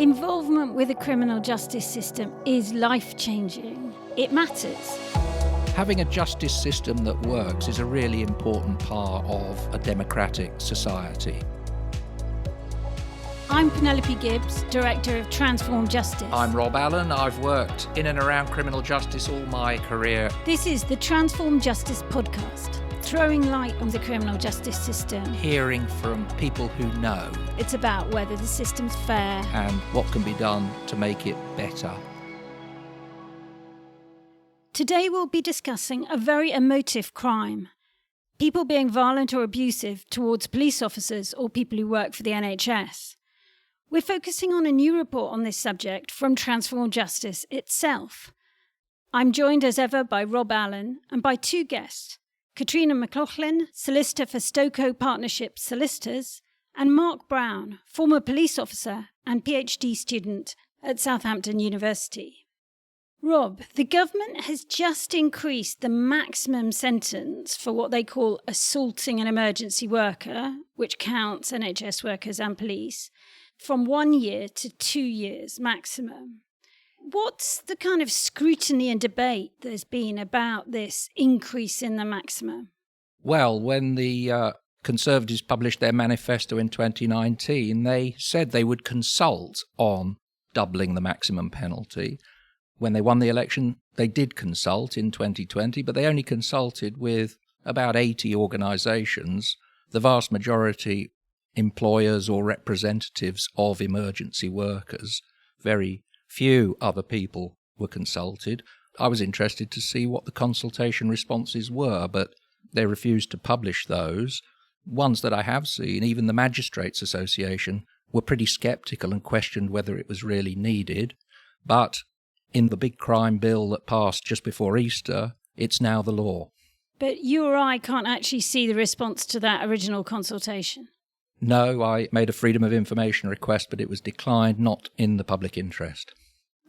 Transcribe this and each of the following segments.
Involvement with the criminal justice system is life-changing. It matters. Having a justice system that works is a really important part of a democratic society. I'm Penelope Gibbs, Director of Transform Justice. I'm Rob Allen. I've worked in and around criminal justice all my career. This is the Transform Justice podcast, throwing light on the criminal justice system. Hearing from people who know. It's about whether the system's fair and what can be done to make it better. Today we'll be discussing a very emotive crime. People being violent or abusive towards police officers or people who work for the NHS. We're focusing on a new report on this subject from Transform Justice itself. I'm joined as ever by Rob Allen and by two guests, Caitriona Mclaughlin, Solicitor for Stokoe Partnership Solicitors, and Mark Brown, former police officer and PhD student at Southampton University. Rob, the government has just increased the maximum sentence for what they call assaulting an emergency worker, which counts NHS workers and police, from 1 year to 2 years maximum. What's the kind of scrutiny and debate there's been about this increase in the maximum? Well, when the Conservatives published their manifesto in 2019, they said they would consult on doubling the maximum penalty. When they won the election, they did consult in 2020, but they only consulted with about 80 organisations, the vast majority employers or representatives of emergency workers. Very few other people were consulted. I was interested to see what the consultation responses were, but they refused to publish those. Ones that I have seen, even the Magistrates Association, were pretty sceptical and questioned whether it was really needed. But in the big crime bill that passed just before Easter, it's now the law. But you or I can't actually see the response to that original consultation. No, I made a Freedom of Information request, but it was declined, not in the public interest.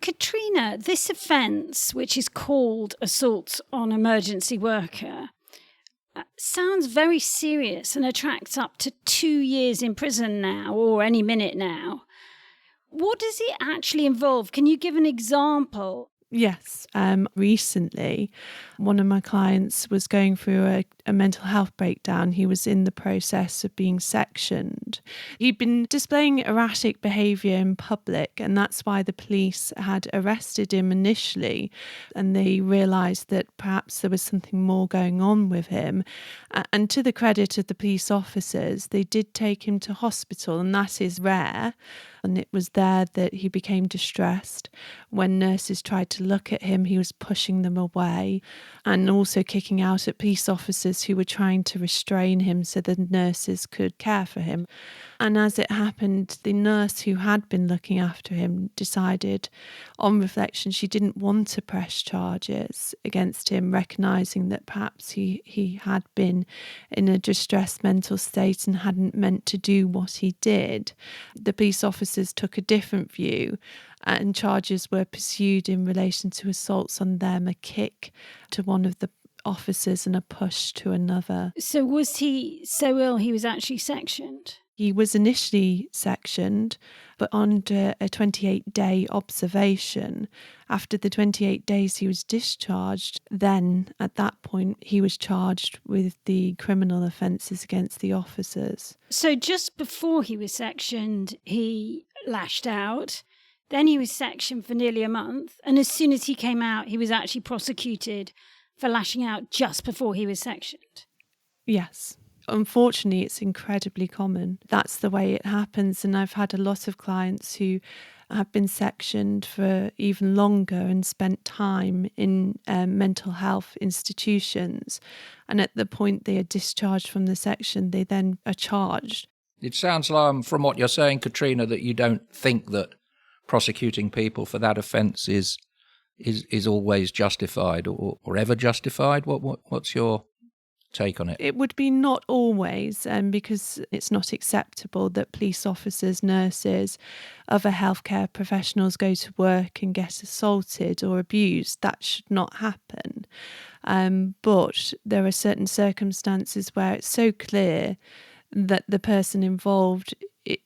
Caitriona, this offence, which is called assault on emergency worker, sounds very serious and attracts up to 2 years in prison now, or any minute now. What does it actually involve? Can you give an example? Yes. Recently, one of my clients was going through a mental health breakdown. He was in the process of being sectioned. He'd been displaying erratic behaviour in public, and that's why the police had arrested him initially. And they realised that perhaps there was something more going on with him. And to the credit of the police officers, they did take him to hospital, and that is rare. And it was there that he became distressed. When nurses tried to look at him, he was pushing them away and also kicking out at police officers who were trying to restrain him so the nurses could care for him. And as it happened, the nurse who had been looking after him decided, on reflection, she didn't want to press charges against him, recognising that perhaps he had been in a distressed mental state and hadn't meant to do what he did. The police officers took a different view, and charges were pursued in relation to assaults on them, a kick to one of the officers and a push to another. So was he so ill he was actually sectioned? He was initially sectioned, but under a 28-day observation. After the 28 days he was discharged, then at that point he was charged with the criminal offences against the officers. So just before he was sectioned, he lashed out. Then he was sectioned for nearly a month. And as soon as he came out, he was actually prosecuted for lashing out just before he was sectioned. Yes. Unfortunately, it's incredibly common. That's the way it happens. And I've had a lot of clients who have been sectioned for even longer and spent time in mental health institutions. And at the point they are discharged from the section, they then are charged. It sounds like, from what you're saying, Caitriona, that you don't think that prosecuting people for that offence is always justified or ever justified. What's your take on it? It would be not always, because it's not acceptable that police officers, nurses, other healthcare professionals go to work and get assaulted or abused. That should not happen. But there are certain circumstances where it's so clear that the person involved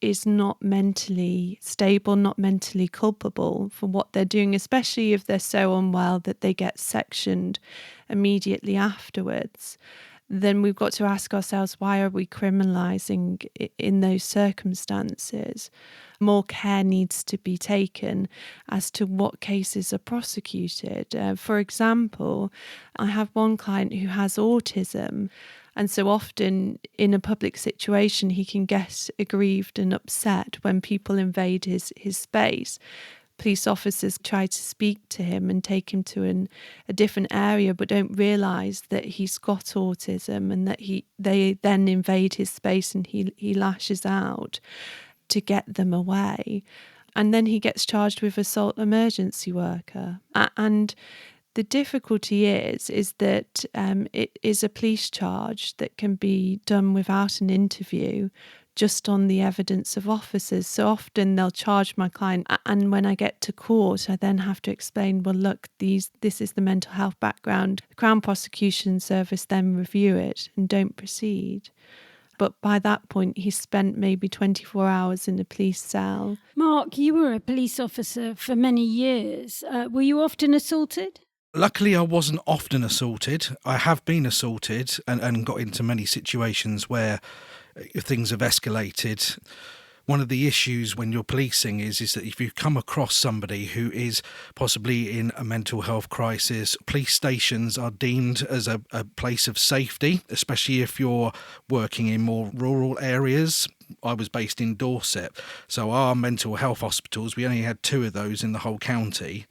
is not mentally stable, not mentally culpable for what they're doing, especially if they're so unwell that they get sectioned immediately afterwards, then we've got to ask ourselves, why are we criminalising in those circumstances? More care needs to be taken as to what cases are prosecuted. For example, I have one client who has autism, and so often in a public situation he can get aggrieved and upset when people invade his space. Police officers try to speak to him and take him to a different area, but don't realise that he's got autism, and that they then invade his space and he lashes out to get them away. And then he gets charged with assault emergency worker. And the difficulty is that it is a police charge that can be done without an interview, just on the evidence of officers. So often they'll charge my client, and when I get to court, I then have to explain, well, look, this is the mental health background. The Crown Prosecution Service then review it and don't proceed. But by that point, he's spent maybe 24 hours in a police cell. Mark, you were a police officer for many years. Were you often assaulted? Luckily, I wasn't often assaulted. I have been assaulted and got into many situations where things have escalated. One of the issues when you're policing is that if you come across somebody who is possibly in a mental health crisis, police stations are deemed as a place of safety, especially if you're working in more rural areas. I was based in Dorset, so our mental health hospitals, we only had 2 of those in the whole county.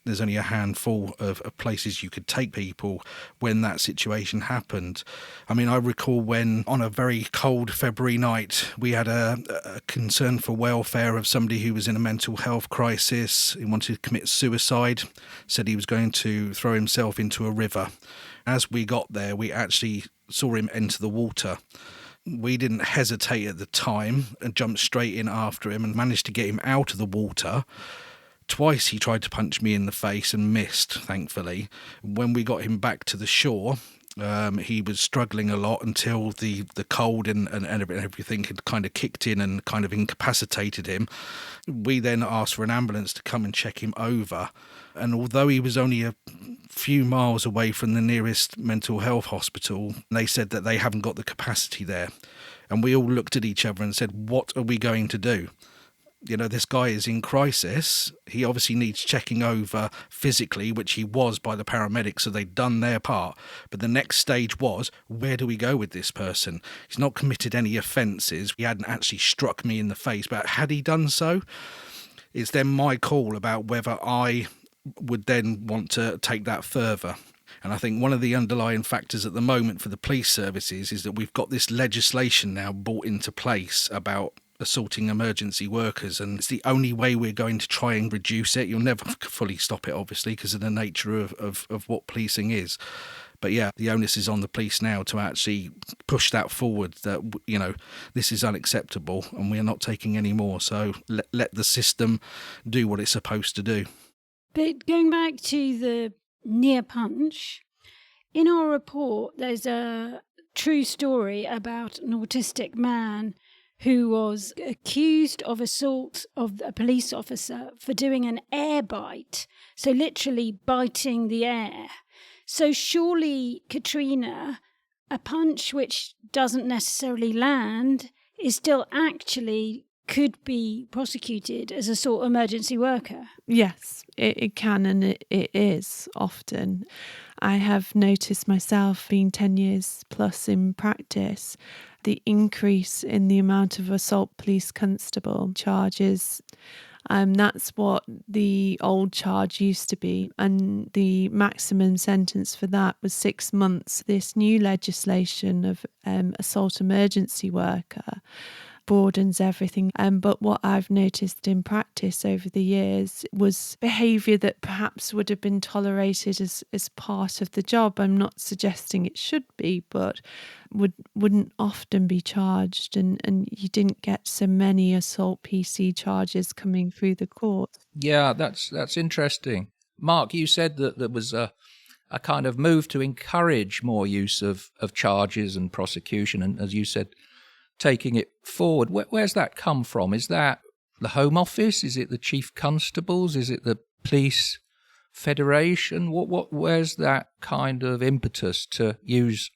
There's only a handful of places you could take people when that situation happened. I mean, I recall when on a very cold February night, we had a concern for welfare of somebody who was in a mental health crisis. He wanted to commit suicide, said he was going to throw himself into a river. As we got there, we actually saw him enter the water. We didn't hesitate at the time and jumped straight in after him and managed to get him out of the water. Twice he tried to punch me in the face and missed, thankfully. When we got him back to the shore, he was struggling a lot until the cold and everything had kind of kicked in and kind of incapacitated him. We then asked for an ambulance to come and check him over. And although he was only a few miles away from the nearest mental health hospital, they said that they haven't got the capacity there. And we all looked at each other and said, what are we going to do? You know, this guy is in crisis. He obviously needs checking over physically, which he was by the paramedics, so they'd done their part. But the next stage was, where do we go with this person? He's not committed any offences. He hadn't actually struck me in the face, but had he done so, it's then my call about whether I would then want to take that further. And I think one of the underlying factors at the moment for the police services is that we've got this legislation now brought into place about assaulting emergency workers, and it's the only way we're going to try and reduce it. You'll never fully stop it, obviously, because of the nature of what policing is. But yeah, the onus is on the police now to actually push that forward, that, you know, this is unacceptable and we're not taking any more. So let the system do what it's supposed to do. But going back to the near punch, in our report, there's a true story about an autistic man who was accused of assault of a police officer for doing an air bite, so literally biting the air. So surely, Caitriona, a punch which doesn't necessarily land is still actually could be prosecuted as assault emergency worker. Yes, it can, and it is often. I have noticed myself, being 10 years plus in practice, the increase in the amount of assault police constable charges. That's what the old charge used to be, and the maximum sentence for that was 6 months. This new legislation of assault emergency worker broadens everything. But what I've noticed in practice over the years was behaviour that perhaps would have been tolerated as part of the job. I'm not suggesting it should be, but wouldn't often be charged, and you didn't get so many assault PC charges coming through the courts. Yeah, that's interesting. Mark, you said that there was a kind of move to encourage more use of charges and prosecution, and as you said, taking it forward. Where's that come from? Is that the Home Office? Is it the Chief Constables? Is it the Police Federation? Where's that kind of impetus to use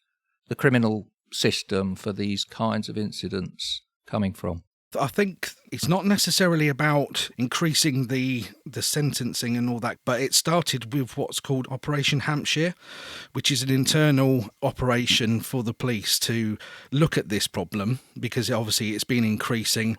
the criminal system for these kinds of incidents coming from? I think it's not necessarily about increasing the sentencing and all that, but it started with what's called Operation Hampshire, which is an internal operation for the police to look at this problem, because obviously it's been increasing.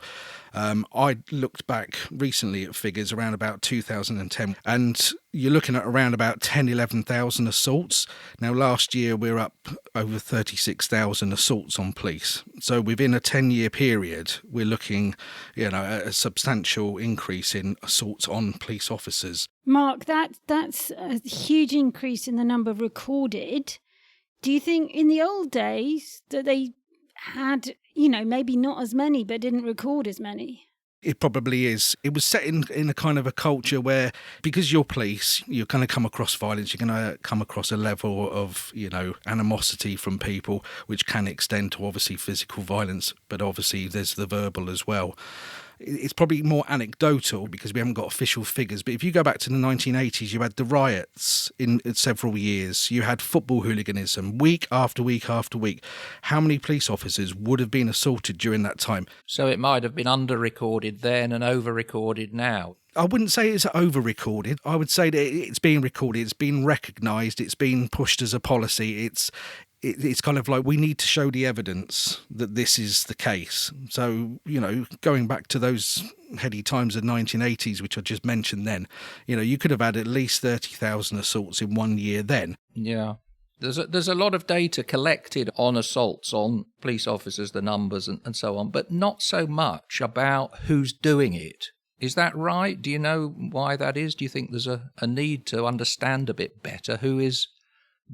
I looked back recently at figures around about 2010, and you're looking at around about 11,000 assaults. Now, last year we're up over 36,000 assaults on police. So within a 10-year period, we're looking, at a substantial increase in assaults on police officers. Mark, that's a huge increase in the number recorded. Do you think in the old days that they had, maybe not as many, but didn't record as many? It probably is. It was set in a kind of a culture where, because you're police, you're going to come across violence, you're going to come across a level of, animosity from people, which can extend to obviously physical violence, but obviously there's the verbal as well. It's probably more anecdotal because we haven't got official figures. But if you go back to the 1980s, you had the riots in several years. You had football hooliganism week after week after week. How many police officers would have been assaulted during that time? So it might have been under-recorded then and over-recorded now. I wouldn't say it's over-recorded. I would say that it's being recorded, it's been recognised, it's been pushed as a policy. It's kind of like we need to show the evidence that this is the case. So, going back to those heady times of the 1980s, which I just mentioned then, you could have had at least 30,000 assaults in 1 year then. Yeah. There's a lot of data collected on assaults on police officers, the numbers and so on, but not so much about who's doing it. Is that right? Do you know why that is? Do you think there's a need to understand a bit better who is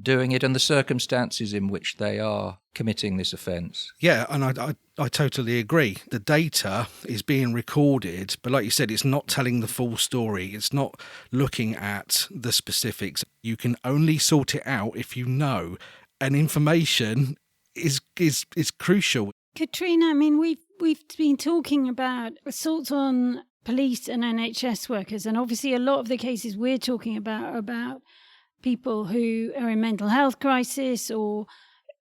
doing it and the circumstances in which they are committing this offence? Yeah, and I totally agree. The data is being recorded, but like you said, it's not telling the full story. It's not looking at the specifics. You can only sort it out if you know, and information is crucial. Caitriona, we've been talking about assaults on police and NHS workers, and obviously a lot of the cases we're talking about are about people who are in mental health crisis or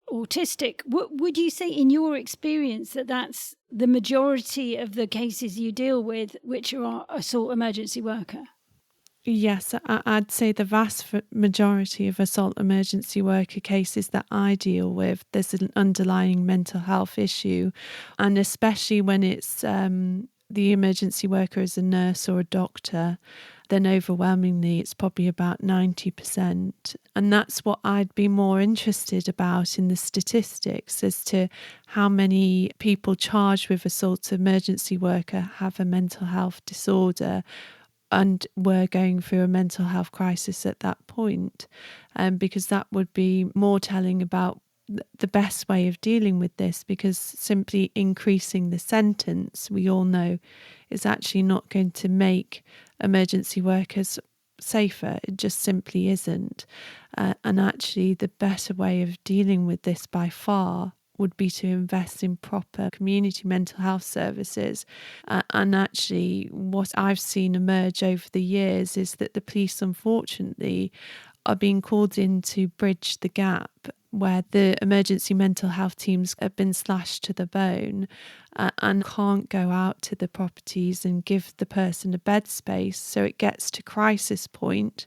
autistic. Would you say in your experience that that's the majority of the cases you deal with, which are assault emergency worker? Yes, I'd say the vast majority of assault emergency worker cases that I deal with, there's an underlying mental health issue, and especially when it's the emergency worker is a nurse or a doctor, then overwhelmingly it's probably about 90%. And that's what I'd be more interested about in the statistics, as to how many people charged with assault emergency worker have a mental health disorder and were going through a mental health crisis at that point, because that would be more telling about the best way of dealing with this, because simply increasing the sentence, we all know, is actually not going to make emergency workers safer. It just simply isn't. And actually the better way of dealing with this by far would be to invest in proper community mental health services. And actually what I've seen emerge over the years is that the police, unfortunately, are being called in to bridge the gap where the emergency mental health teams have been slashed to the bone and can't go out to the properties and give the person a bed space. So it gets to crisis point,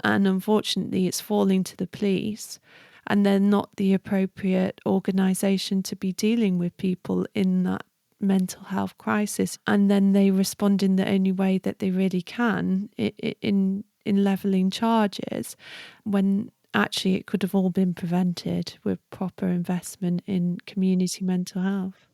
and unfortunately it's falling to the police, and they're not the appropriate organisation to be dealing with people in that mental health crisis. And then they respond in the only way that they really can in levelling charges, when actually it could have all been prevented with proper investment in community mental health.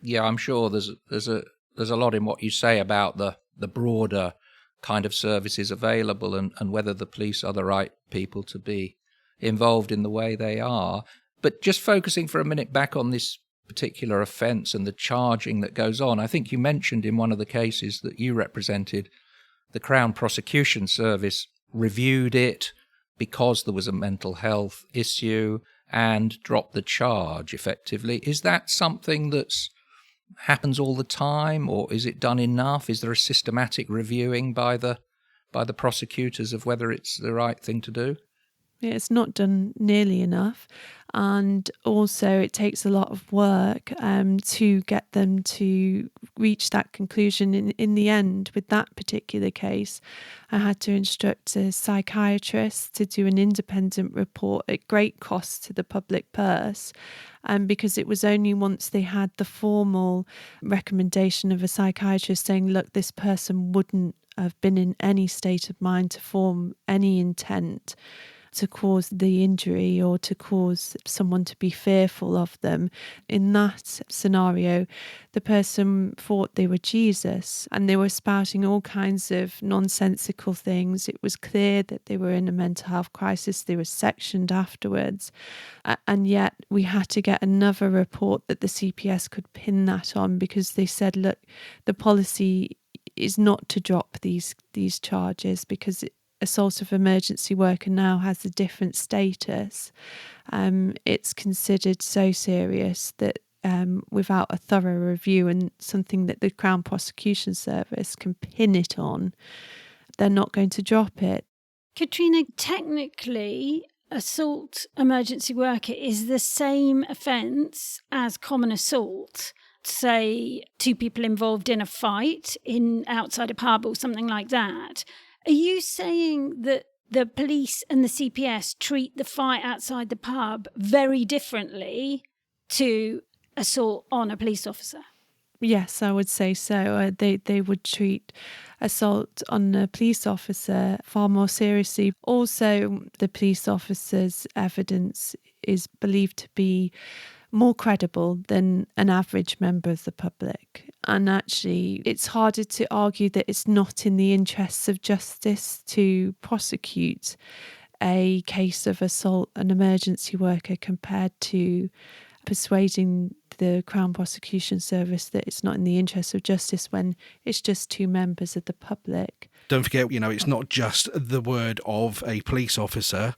Yeah, I'm sure there's a lot in what you say about the broader kind of services available and whether the police are the right people to be involved in the way they are. But just focusing for a minute back on this particular offence and the charging that goes on, I think you mentioned in one of the cases that you represented, the Crown Prosecution Service reviewed it because there was a mental health issue and drop the charge effectively. Is that something that's happens all the time, or is it done enough? Is there a systematic reviewing by the prosecutors of whether it's the right thing to do? Yeah, it's not done nearly enough, and also it takes a lot of work to get them to reach that conclusion. In the end, with that particular case, I had to instruct a psychiatrist to do an independent report at great cost to the public purse, because it was only once they had the formal recommendation of a psychiatrist saying, look, this person wouldn't have been in any state of mind to form any intent to cause the injury or to cause someone to be fearful of them. In that scenario, the person thought they were Jesus and they were spouting all kinds of nonsensical things. It was clear that they were in a mental health crisis. They were sectioned afterwards. And yet we had to get another report that the CPS could pin that on, because they said, look, the policy is not to drop these charges because assault of emergency worker now has a different status. It's considered so serious that without a thorough review and something that the Crown Prosecution Service can pin it on, they're not going to drop it. Caitriona, technically, assault emergency worker is the same offence as common assault. Say 2 people involved in a fight outside a pub or something like that. Are you saying that the police and the CPS treat the fight outside the pub very differently to assault on a police officer? Yes, I would say so. They would treat assault on a police officer far more seriously. Also, the police officer's evidence is believed to be more credible than an average member of the public. And actually, it's harder to argue that it's not in the interests of justice to prosecute a case of assault an emergency worker compared to persuading the Crown Prosecution Service that it's not in the interests of justice when it's just 2 members of the public. Don't forget, it's not just the word of a police officer,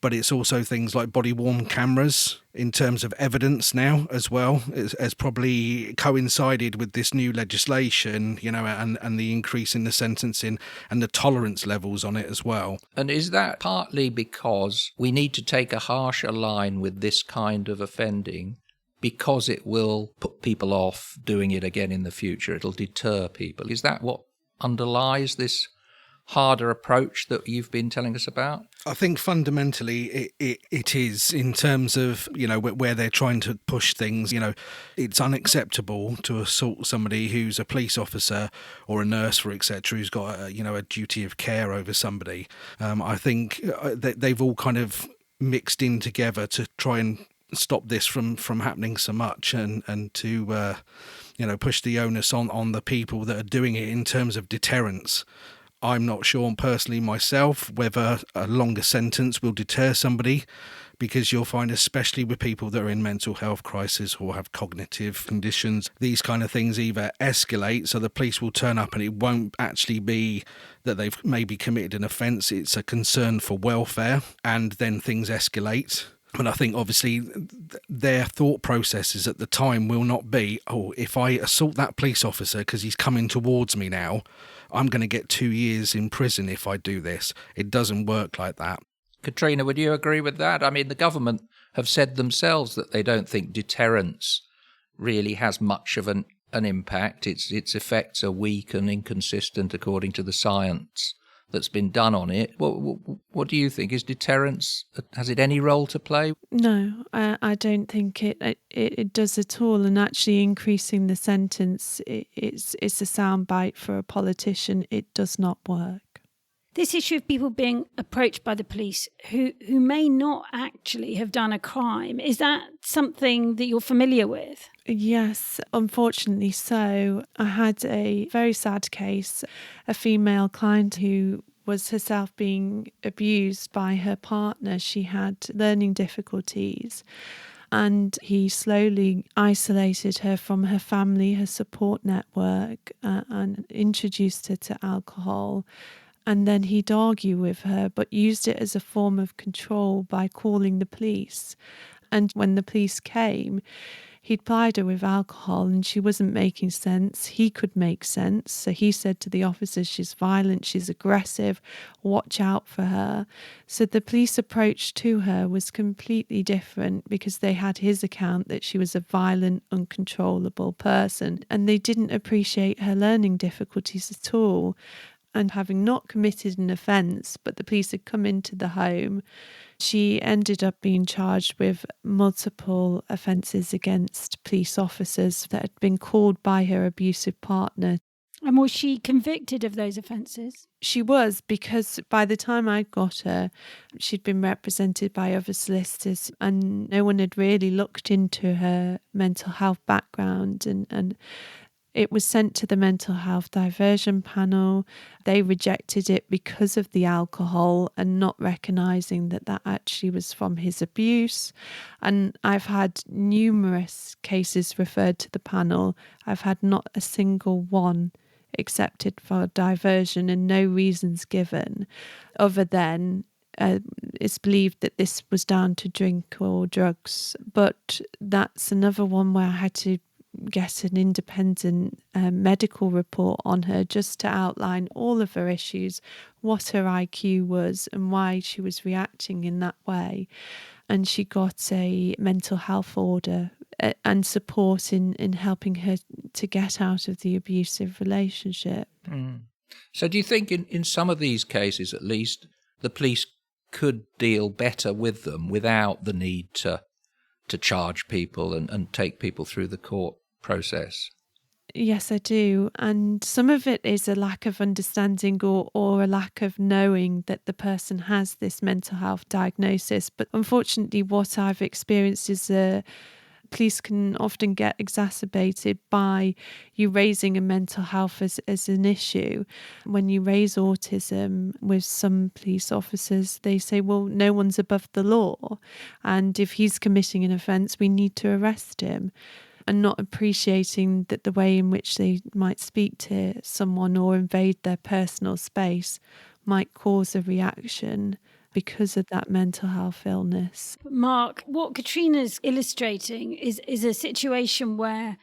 but it's also things like body-worn cameras in terms of evidence now as well, has probably coincided with this new legislation, and the increase in the sentencing and the tolerance levels on it as well. And is that partly because we need to take a harsher line with this kind of offending because it will put people off doing it again in the future? It'll deter people. Is that what underlies this harder approach that you've been telling us about? I think fundamentally it is, in terms of, where they're trying to push things. It's unacceptable to assault somebody who's a police officer or a nurse, for etc., who's got a duty of care over somebody. I think they've all kind of mixed in together to try and stop this from happening so much, and to push the onus on the people that are doing it in terms of deterrence. I'm not sure personally myself whether a longer sentence will deter somebody, because you'll find, especially with people that are in mental health crisis or have cognitive conditions, these kind of things either escalate, so the police will turn up and it won't actually be that they've maybe committed an offence, it's a concern for welfare, and then things escalate. And I think obviously their thought processes at the time will not be, if I assault that police officer because he's coming towards me now, I'm going to get 2 years in prison if I do this. It doesn't work like that. Caitriona, would you agree with that? I mean, the government have said themselves that they don't think deterrence really has much of an impact. Its effects are weak and inconsistent according to the science that's been done on it. What do you think? Is deterrence, has it any role to play? No, I don't think it does at all. And actually increasing the sentence, it's a soundbite for a politician. It does not work. This issue of people being approached by the police who may not actually have done a crime, is that something that you're familiar with? Yes, unfortunately so. I had a very sad case, a female client who was herself being abused by her partner. She had learning difficulties, and he slowly isolated her from her family, her support network, and introduced her to alcohol. and then he'd argue with her, but used it as a form of control by calling the police. And when the police came, he'd plied her with alcohol and she wasn't making sense. He could make sense. So he said to the officers, she's violent, she's aggressive, watch out for her. So the police approach to her was completely different because they had his account that she was a violent, uncontrollable person, and they didn't appreciate her learning difficulties at all. And having not committed an offence, but the police had come into the home, she ended up being charged with multiple offences against police officers that had been called by her abusive partner. And was she convicted of those offences? She was, because by the time I got her, she'd been represented by other solicitors and no one had really looked into her mental health background, and it was sent to the mental health diversion panel. They rejected it because of the alcohol and not recognising that that actually was from his abuse. And I've had numerous cases referred to the panel. I've had not a single one accepted for diversion and no reasons given other than it's believed that this was down to drink or drugs. But that's another one where I had to get an independent medical report on her just to outline all of her issues, what her IQ was and why she was reacting in that way. And she got a mental health order and support in helping her to get out of the abusive relationship. So do you think in some of these cases, at least, the police could deal better with them without the need to charge people and take people through the court process? Yes, I do. And some of it is a lack of understanding or a lack of knowing that the person has this mental health diagnosis. But unfortunately, what I've experienced is police can often get exacerbated by you raising a mental health as an issue. When you raise autism with some police officers, they say, well, no one's above the law. And if he's committing an offence, we need to arrest him. And not appreciating that the way in which they might speak to someone or invade their personal space might cause a reaction because of that mental health illness. Mark, what Caitriona's illustrating is a situation where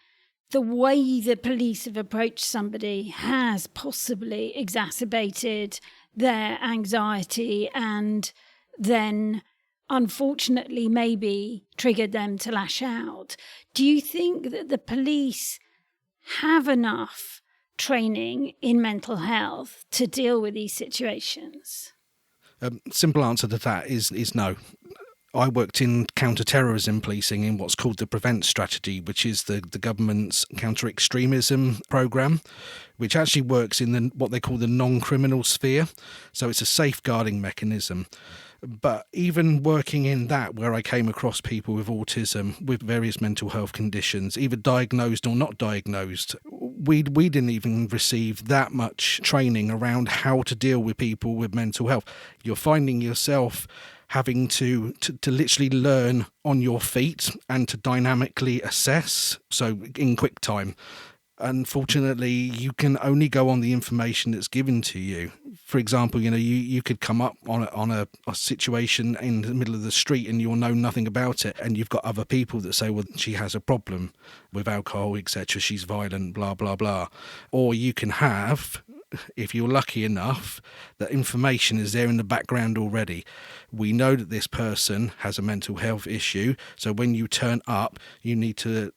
the way the police have approached somebody has possibly exacerbated their anxiety and then unfortunately maybe triggered them to lash out. Do you think that the police have enough training in mental health to deal with these situations? Simple answer to that is no. I worked in counter-terrorism policing in what's called the PREVENT strategy, which is the government's counter-extremism programme, which actually works in what they call the non-criminal sphere. So it's a safeguarding mechanism. But even working in that, where I came across people with autism, with various mental health conditions, either diagnosed or not diagnosed, we didn't even receive that much training around how to deal with people with mental health. You're finding yourself having to literally learn on your feet and to dynamically assess, so in quick time. Unfortunately, you can only go on the information that's given to you. For example, you could come up on a situation in the middle of the street and you'll know nothing about it, and you've got other people that say, well, she has a problem with alcohol, etc., she's violent, blah, blah, blah. Or you can have, if you're lucky enough, that information is there in the background already. We know that this person has a mental health issue, so when you turn up, you need to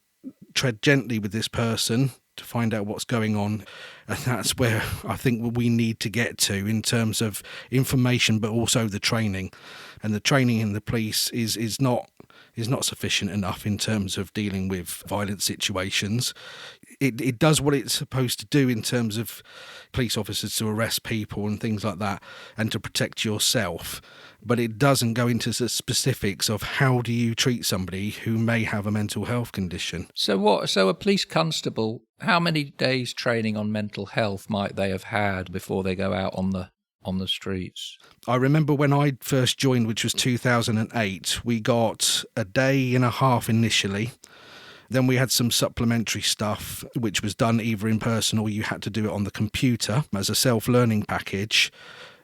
tread gently with this person to find out what's going on. And that's where I think we need to get to in terms of information, but also the training. And the training in the police is not sufficient enough in terms of dealing with violent situations. It does what it's supposed to do in terms of police officers to arrest people and things like that and to protect yourself. But it doesn't go into the specifics of how do you treat somebody who may have a mental health condition. So a police constable, how many days training on mental health might they have had before they go out on the streets? I remember when I first joined, which was 2008, we got a day and a half initially. Then we had some supplementary stuff, which was done either in person or you had to do it on the computer as a self-learning package.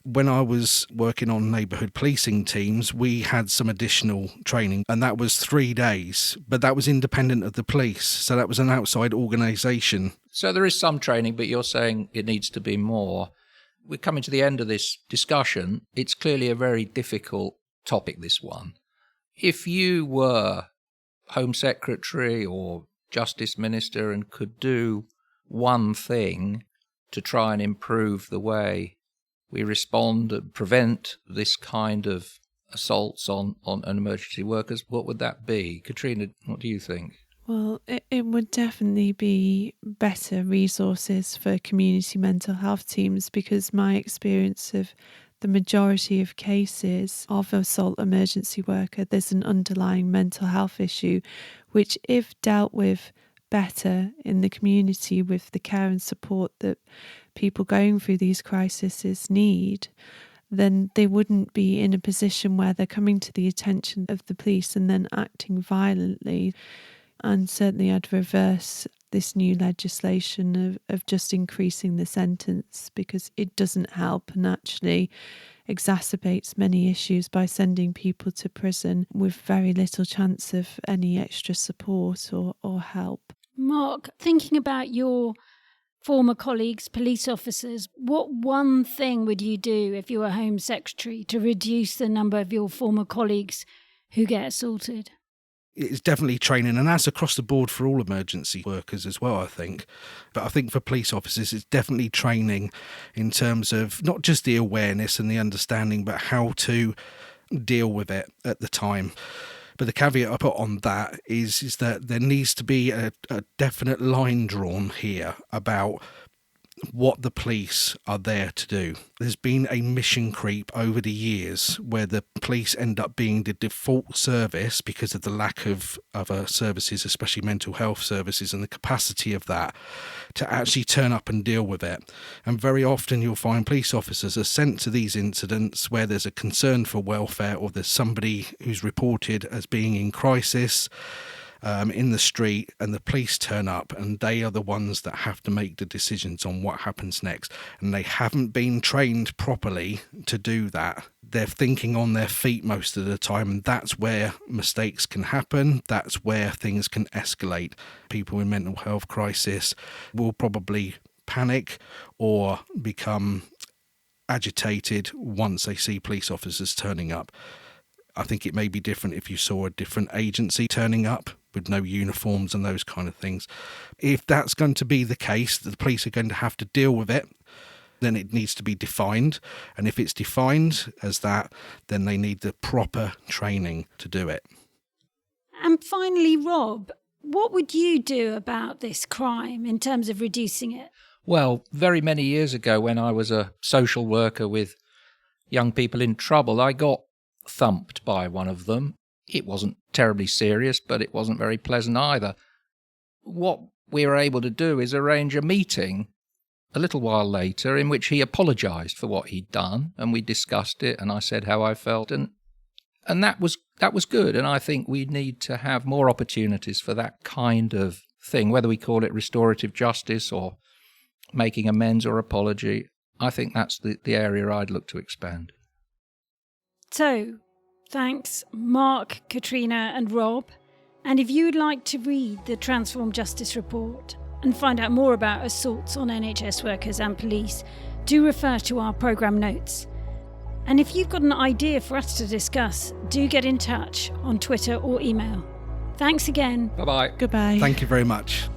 When I was working on neighbourhood policing teams, we had some additional training, and that was 3 days, but that was independent of the police, so that was an outside organisation. So there is some training, but you're saying it needs to be more. We're coming to the end of this discussion. It's clearly a very difficult topic, this one. If you were Home Secretary or Justice Minister and could do one thing to try and improve the way we respond and prevent this kind of assaults on emergency workers, what would that be? Caitriona, what do you think? Well, it would definitely be better resources for community mental health teams, because my experience of the majority of cases of assault emergency worker, there's an underlying mental health issue, which if dealt with better in the community with the care and support that people going through these crises need, then they wouldn't be in a position where they're coming to the attention of the police and then acting violently. And certainly I'd reverse this new legislation of just increasing the sentence, because it doesn't help and actually exacerbates many issues by sending people to prison with very little chance of any extra support or help. Mark, thinking about your former colleagues, police officers, what one thing would you do if you were Home Secretary to reduce the number of your former colleagues who get assaulted? It's definitely training, and that's across the board for all emergency workers as well, I think. But I think for police officers, it's definitely training in terms of not just the awareness and the understanding, but how to deal with it at the time. But the caveat I put on that is that there needs to be a definite line drawn here about what the police are there to do. There's been a mission creep over the years where the police end up being the default service because of the lack of other services, especially mental health services, and the capacity of that to actually turn up and deal with it. And very often you'll find police officers are sent to these incidents where there's a concern for welfare, or there's somebody who's reported as being in crisis in the street, and the police turn up, and they are the ones that have to make the decisions on what happens next. And they haven't been trained properly to do that. They're thinking on their feet most of the time, and that's where mistakes can happen. That's where things can escalate. People in mental health crisis will probably panic or become agitated once they see police officers turning up. I think it may be different if you saw a different agency turning up with no uniforms and those kind of things. If that's going to be the case, the police are going to have to deal with it, then it needs to be defined. And if it's defined as that, then they need the proper training to do it. And finally, Rob, what would you do about this crime in terms of reducing it? Well, very many years ago, when I was a social worker with young people in trouble, I got thumped by one of them. It wasn't terribly serious, but it wasn't very pleasant either. What we were able to do is arrange a meeting a little while later in which he apologised for what he'd done, and we discussed it, and I said how I felt, and that was good. And I think we need to have more opportunities for that kind of thing, whether we call it restorative justice or making amends or apology. I think that's the area I'd look to expand. So, thanks, Mark, Caitriona and Rob. And if you'd like to read the Transform Justice report and find out more about assaults on NHS workers and police, do refer to our programme notes. And if you've got an idea for us to discuss, do get in touch on Twitter or email. Thanks again. Bye-bye. Goodbye. Thank you very much.